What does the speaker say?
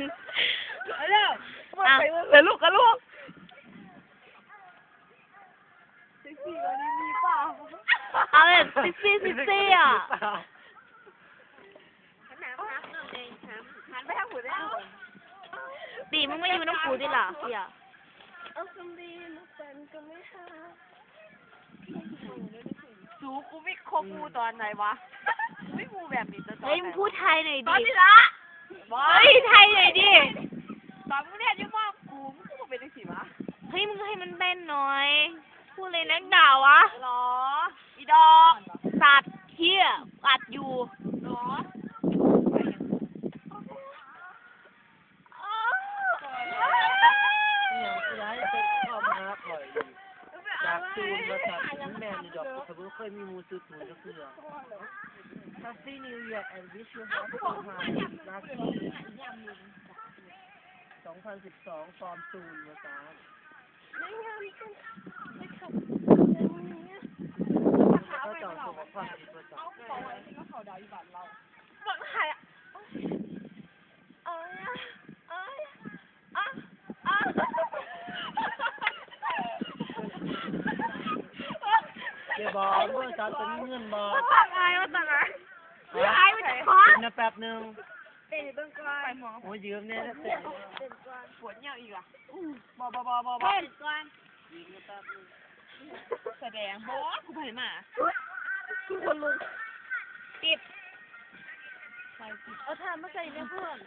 นเร็ว อ่ะเดี๋ยวลูกกับลูก เซ็กซี่กว่านี้มีเปล่า เอาแบบซิซี่อ่ะ หันไปทางหูได้ ตีมึงไม่อยู่น้ำกูดิล่ะเฮีย เอาคำดีมาเป็นก็ไม่หาสูกูไม่คบมูตอนไหนวะไม่มูแบบนี้จะตอน เฮ้ย ไหน มึงพูดไทยหน่อย ตอน ดิ นี้ละ เฮ้ยไทยหน่อยดิ ตอนมึงเนี่ยยุ่งมากกูมึงก็เป็นจังสิวะ เฮ้ยมึงให้มันเต้นหน่อย พูดเลยนักด่าวะ หรออีดอก สัตว์เฮียอัดอยู่ หรอ เนี่ยย้ายไปเข้ามาปล่อยจากตูนมาจากแมนนี่ดอกเขาไม่เคยมีมูซื้อตูนก็คือแฮปปี้นิวเยียร์แอนด์วิชยูแฮปปี้ฮาร์ดลัคกี้2012ฟอร์มตูนมาจากก็จองตัวความดีมาจาก บังใครอ่ะเดี๋ยวบอกเมื่อจากเป็นเงินบอก ต่างไงว่าต่างไงไอ้ไม่ใช่ขอ เป็นนะแป๊บนึง เตะเบิ้งก่อนไปหมอ โอ้ยยืมเนี่ยเสร็จ เตะก่อนปวดเหี่ยวอีกอ่ะบอบเตะก่อน ยืมแป๊บนึง แสดงบอกูไปมา ทุกคนลุกปิด เอาทานมาใส่เนี่ยเพื่อน